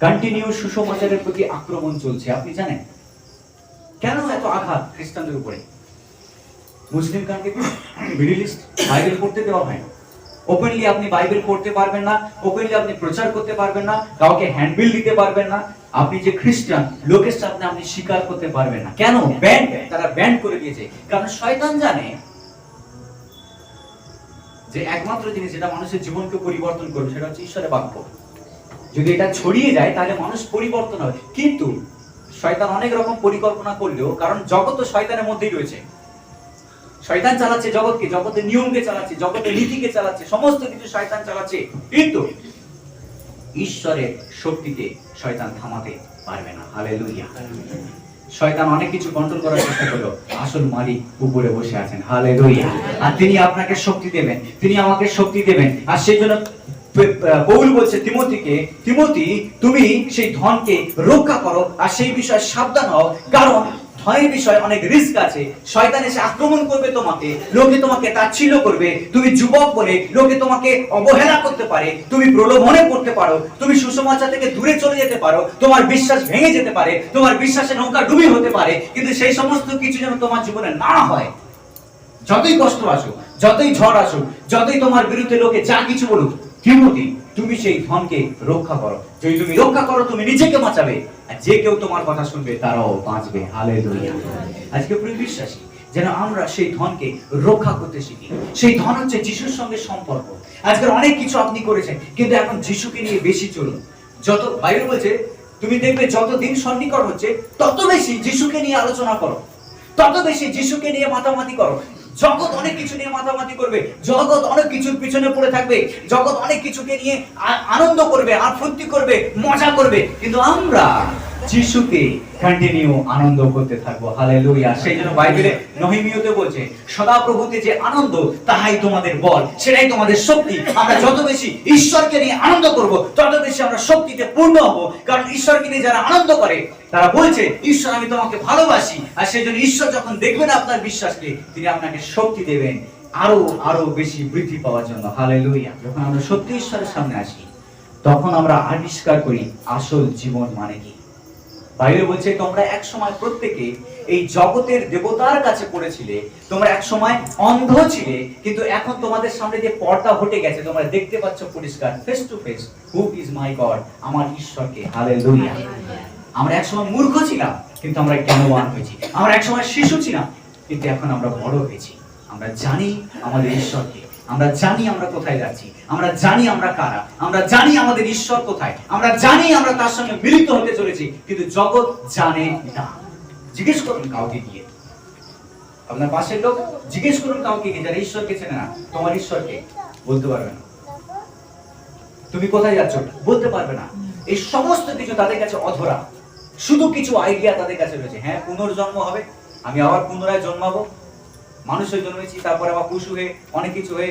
কন্টিনিউ সুসমাচারের প্রতি আক্রমণ চলছে। আপনি জানেন কেন এত আঘাত খ্রিস্টানদের উপরে? মুসলিম কান্ট্রিতে মিডল ইস্ট বাইবেল পড়তে দেওয়া হয় না। ওপেনলি আপনি বাইবেল পড়তে পারবেন না, ওপেনলি আপনি প্রচার করতে পারবেন না, কাউকে হ্যান্ডবিল দিতে পারবেন না। আপনি যে খ্রিস্টান লোকের সামনে আপনি স্বীকার করতে পারবেন না। কেন? তারা ব্যান করে দিয়েছে। কারণ শয়তান জানে যে একমাত্র জিনিস যেটা মানুষের জীবনকে পরিবর্তন করবে সেটা হচ্ছে ঈশ্বরের বাক্য। যদি এটা ছড়িয়ে যায় তাহলে মানুষ পরিবর্তন হবে। কিন্তু শয়তান অনেক রকম পরিকল্পনা করলেও, কারণ জগৎ তো শয়তানের মধ্যেই রয়েছে, শয়তান চালাচ্ছে জগৎকে, জগতের নিয়মকে চালাচ্ছে, জগতের নীতিকে চালাচ্ছে, সমস্ত কিছু শয়তান চালাচ্ছে। কিন্তু ঈশ্বরের শক্তিকে শয়তান থামাতে পারবে না। হালেলুয়া। শয়তান অনেক কিছু কন্ট্রোল করার চেষ্টা করলো, আসল মালিক উপরে বসে আছেন। হালেলুয়া। আর তিনি আপনাকে শক্তি দেবেন, তিনি আমাকে শক্তি দেবেন। আর সেই জন্য পৌল বলছে তিমোথীকে, তিমোথী তুমি সেই ধনকে রক্ষা করো আর সেই বিষয়ে সাবধান হও, কারণ ধনের বিষয়ে অনেক রিস্ক আছে। শয়তান এসে আক্রমণ করবে তোমাকে, লোকে তোমাকে তাচ্ছিল্য করবে, তুমি যুবক বলে লোকে তোমাকে অবহেলা করতে পারে, তুমি প্রলোভনে পড়তে পারো, তুমি সুসমাচার থেকে দূরে চলে যেতে পারো, তোমার বিশ্বাস ভেঙে যেতে পারে, তোমার বিশ্বাসে নৌকা ডুবি হতে পারে। কিন্তু সেই সমস্ত কিছু যেন তোমার জীবনে না হয়। যতই কষ্ট আসুক, যতই ঝড় আসুক, যতই তোমার বিরুদ্ধে লোকে যা কিছু বলুক, তিমোথী তুমি সেই ধনকে রক্ষা করো। যদি তুমি রক্ষা করো, তুমি নিজেকে বাঁচাবে, আর যে কেউ তোমার কথা শুনবে তারাও বাঁচবে। হালেলুয়া। আজকে প্রিয় বিশ্বাসী, যেন আমরা সেই ধনকে রক্ষা করতে শিখি। সেই ধন হচ্ছে যিশুর সঙ্গে সম্পর্ক। আজকের অনেক কিছু আপনি করেছেন, কিন্তু এখন যিশুকে নিয়ে বেশি চলুন। যত বাইবেল বলছে, তুমি দেখবে যত দিন সন্নিকট হচ্ছে তত বেশি যিশুকে নিয়ে আলোচনা করো, তত বেশি যিশুকে নিয়ে মাতামাতি করো। জগৎ অনেক কিছু নিয়ে মাতামাতি করবে, জগৎ অনেক কিছুর পিছনে পড়ে থাকবে, জগৎ অনেক কিছুকে নিয়ে আনন্দ করবে আর ফুর্তি করবে, মজা করবে, কিন্তু আমরা যিশুকে কন্টিনিউ আনন্দ করতে থাকবো। হালেলুয়া। সেই জন্য বাইবেলে নহিমিয়তে বলছে, সদাপ্রভুতে যে আনন্দ তাহাই তোমাদের বল, সেটাই তোমাদের শক্তি। আমরা যত বেশি ঈশ্বরকে নিয়ে আনন্দ করব, তত বেশি আমরা শক্তিতে পূর্ণ হব। কারণ ঈশ্বরকে নিয়ে যারা আনন্দ করে তারা বলছে, ঈশ্বর আমি তোমাকে ভালোবাসি। আর সেই জন্য ঈশ্বর যখন দেখবেন আপনার বিশ্বাসকে, তিনি আপনাকে শক্তি দেবেন আরো আরো বেশি বৃদ্ধি পাওয়ার জন্য। হালেলুয়া। যখন আমরা সত্যি ঈশ্বরের সামনে আসি, তখন আমরা আবিষ্কার করি আসল জীবন মানে কি। বাইবেল বলছে, তোমরা এক সময় প্রত্যেকে এই জগতের দেবতার কাছে পড়েছিলে, তোমরা এক সময় অন্ধ ছিলে, কিন্তু এখন তোমাদের সামনে যে পর্দা হটে গেছে, তোমরা দেখতে পাচ্ছ পরিষ্কার, face to face, who is my god, আমার ঈশ্বরকে। হালেলুয়া। আমরা এক সময় মূর্খ ছিলাম, কিন্তু আমরা জ্ঞানবান হয়েছি। আমরা এক সময় শিশু ছিলাম, কিন্তু এখন আমরা বড় হয়েছি। আমরা জানি আমাদের ঈশ্বরকে, আমরা জানি আমরা কোথায় যাচ্ছি, আমরা জানি আমরা কারা, আমরা জানি আমাদের ঈশ্বর কোথায়, আমরা জানি আমরা তার সঙ্গে মিলিত হতে চলেছি, কিন্তু জগৎ জানে না। জিজ্ঞেস করুন কাউকে গিয়ে, আপনার পাশের লোক, জিজ্ঞেস করুন কাউকে গিয়ে যারা ঈশ্বরকে চেনে না, তোমার ঈশ্বরকে বলতে পারবে না। তুমি কোথায় যাচ্ছ বলতে পারবে না। এই সমস্ত কিছু তাদের কাছে অধরা। শুধু কিছু আইডিয়া তাদের কাছে রয়েছে, হ্যাঁ পুনর্জন্ম হবে, আমি আবার পুনরায় জন্মাবো, মানুষ হয়ে জন্মেছি, তারপরে আবার পশু হয়ে অনেক কিছু হয়ে,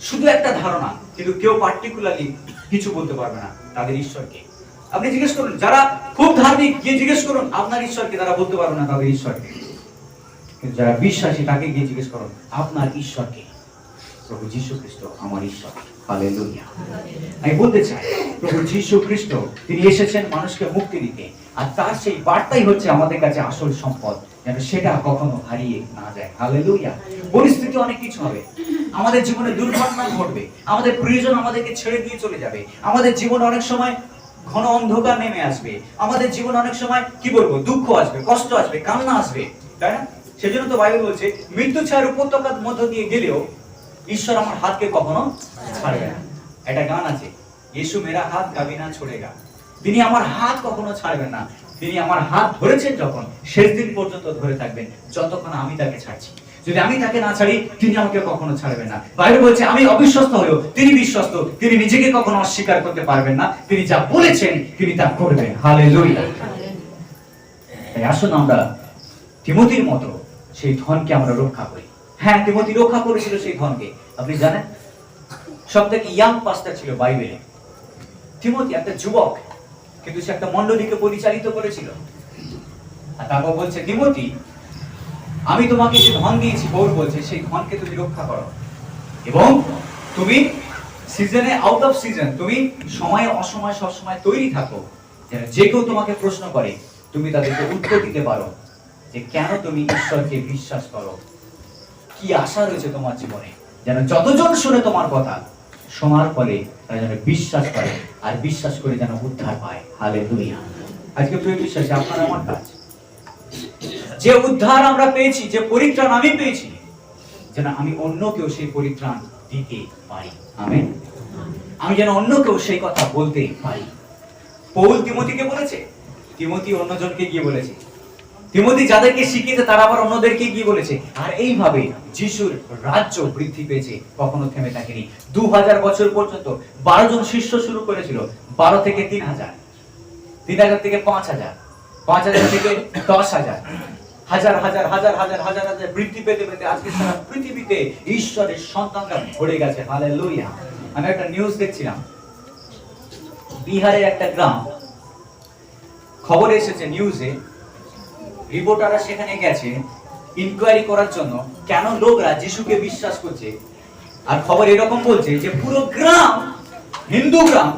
শুধু একটা ধারণা। কিন্তু কেউ পার্টিকুলারলি কিছু বলতে পারবে না তাদের ঈশ্বরকে। আপনি জিজ্ঞেস করুন যারা খুব ধার্মিক, গিয়ে জিজ্ঞেস করুন আপনার ঈশ্বরকে, তারা বলতে পারবে না তাদের ঈশ্বরকে। কিন্তু যারা বিশ্বাসী তাকে গিয়ে জিজ্ঞেস করুন আপনার ঈশ্বরকে। প্রভু যীশু খ্রিস্ট আমার ঈশ্বর। হালেলুয়া। আমি বলতে চাই, প্রভু যীশু খ্রিস্ট তিনি এসেছেন মানুষকে মুক্তি দিতে, আর তার সেই বার্তাই হচ্ছে আমাদের কাছে আসল সম্পদ, যেন সেটা কখনো হারিয়ে না যায়। হালেলুয়া। পরিস্থিতি অনেক কিছু হবে, আমাদের জীবনে দুর্ঘটনা ঘটবে, আমাদের প্রিয়জন আমাদেরকে ছেড়ে দিয়ে চলে যাবে, আমাদের জীবনে অনেক সময় ঘন অন্ধকার নেমে আসবে, আমাদের জীবনে অনেক সময় কি বলবো, দুঃখ আসবে, কষ্ট আসবে, কান্না আসবে, তাই না? সেজন্য তো বাইবেল বলছে, মৃত্যু ছায়ার উপত্যকার মধ্য দিয়ে গেলেও ঈশ্বর আমার হাতকে কখনো ছাড়বে না। একটা গান আছে, ইয়েশু মেরা হাত কবি না ছোড়েগা। তিনি আমার হাত কখনো ছাড়বেন না। তিনি আমার হাত ধরেছেন যখন, শেষ দিন পর্যন্ত ধরে থাকবেন, যতক্ষণ আমি তাকে ছাড়ছি। যদি আমি তাকে না ছাড়ি, তিনি আমাকে কখনো ছাড়বেন না। বাইবেল বলছে, আমি অবিশ্বস্ত হলেও তিনি বিশ্বস্ত, তিনি নিজেকে কখনো অস্বীকার করতে পারবেন না। তিনি যা বলেছেন তিনি তা করবেন। হালেলুয়া। তাই আসুন আমরা তিমোথীর মতো সেই ধনকে আমরা রক্ষা করি। হ্যাঁ, তিমোথী রক্ষা করেছিল সেই ধনকে। আপনি জানেন, সবথেকে ইয়াং পাস্টার ছিল বাইবেলে তিমোথী, একটা যুবক, কিন্তু সে একটা মণ্ডলীকে পরিচালিত করেছিল। আর তারপর বলছে, তিমোথী আমি তোমাকে যে ধন দিয়েছি, পৌল বলছে, সেই ধনকে তুমি রক্ষা করো, এবং তুমি সিজনে আউট অফ সিজন, তুমি সময়ে অসময়ে সবসময় তৈরি থাকো, যেন যে কেউ তোমাকে প্রশ্ন করে তুমি তাদেরকে উত্তর দিতে পারো যে কেন তুমি ঈশ্বরকে বিশ্বাস করো, কি আশা রয়েছে তোমার জীবনে, যেন যতজন শুনে তোমার কথা, শোনার ফলে তারা যেন বিশ্বাস করে, আর বিশ্বাস করে যেন উদ্ধার পায়। হালেলুয়া। আজকে প্রিয় বিশ্বাসী, আপনার আমার কাজ, যে উদ্ধার আমরা পেয়েছি, যে পরিত্রাণ আমি পেয়েছি, যেন আমি অন্যকেও সেই পরিত্রাণ দিতে পারি। আমেন। আমি যেন অন্যকেও সেই কথা বলতে পারি। পৌল তিমোথীকে বলেছে, তিমোথী অন্যজনকে গিয়ে বলেছে, তিমোথী যাদেরকে শিখিয়েছে তারা আবার অন্যদেরকে গিয়ে বলেছে। আর এইভাবে যিশুর রাজ্য বৃদ্ধি পেয়েছে, কখনো থেমে থাকেনি। 2000 বছর পর্যন্ত 12 জন শিষ্য শুরু করেছিল, 12 থেকে 3000, 3000 থেকে 5000, 5000 থেকে 10,000, হাজার হাজার হাজার হাজার হাজার হাজার বৃদ্ধি পেতে পেতে আজকে সারা পৃথিবীতে ঈশ্বরের সন্তানরা ভরে গেছে। হালেলুয়া। আমি একটা নিউজ দেখছিলাম, বিহারের একটা গ্রাম, খবর এসেছে নিউজে, রিপোর্টাররা সেখানে গেছে ইনকোয়ারি করার জন্য কেন লোকরা যিশুকে বিশ্বাস করছে। আর খবর এরকম বলছে যে পুরো গ্রাম হিন্দু গ্রাম,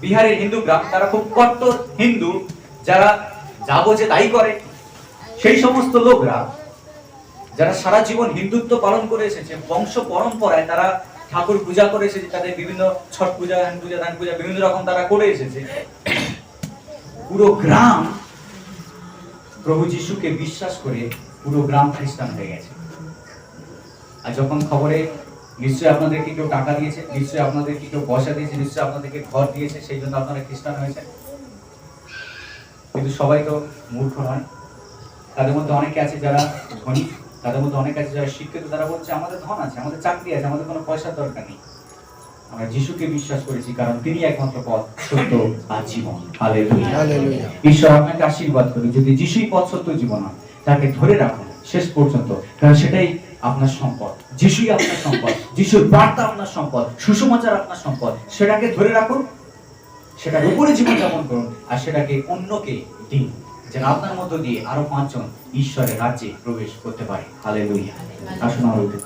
বিহারের হিন্দু গ্রাম, তারা খুব কট্টর হিন্দু, যারা যা বোঝে তাই করে। সেই সমস্ত লোকরা যারা সারা জীবন হিন্দুত্ব পালন করে এসেছে, বংশ পরম্পরায় তারা ঠাকুর পূজা করে এসেছে, তাদের বিভিন্ন ছট পূজা, ধান পূজা, ধান পূজা বিভিন্ন রকম তারা করে এসেছে। পুরো গ্রাম প্রভু যিশুকে বিশ্বাস করে পুরো গ্রাম খ্রিস্টান হয়ে গেছে। আর যখন খবরে, নিশ্চয়ই আপনাদেরকে কেউ টাকা দিয়েছে, নিশ্চয়ই আপনাদেরকে কেউ পয়সা দিয়েছে, নিশ্চয়ই আপনাদেরকে ঘর দিয়েছে, সেই জন্য আপনারা খ্রিস্টান হয়েছে। কিন্তু সবাই তো মূর্খ নয়। তাদের মধ্যে অনেকে আছে যারা ধনী, তাদের মধ্যে অনেকে আছে যারা শিক্ষিত, তারা বলছে আমাদের ধন আছে, আমাদের চাকরি আছে, আমাদের কোনো পয়সার দরকার নেই। আমরা যিশুকে বিশ্বাস করেছি কারণ তিনি একমাত্র পথ, সত্য আর জীবন। হালেলুয়া। হালেলুয়া। ঈশ্বর আপনাকে আশীর্বাদ করুন। যদি যিশুই পথ, সত্য, জীবন হয়, তাকে ধরে রাখুন শেষ পর্যন্ত, কারণ সেটাই আপনার সম্পদ। যিশুই আপনার সম্পদ, যিশুর বার্তা আপনার সম্পদ, সুসমাচার আপনার সম্পদ। সেটাকে ধরে রাখুন, সেটার উপরে জীবন যাপন করুন, আর সেটাকে অন্যকে দিন, যেন আপনার মধ্য দিয়ে আরো 5 জন ঈশ্বরের রাজ্যে প্রবেশ করতে পারে। হালেলুয়া। আসুন আমরা উঠে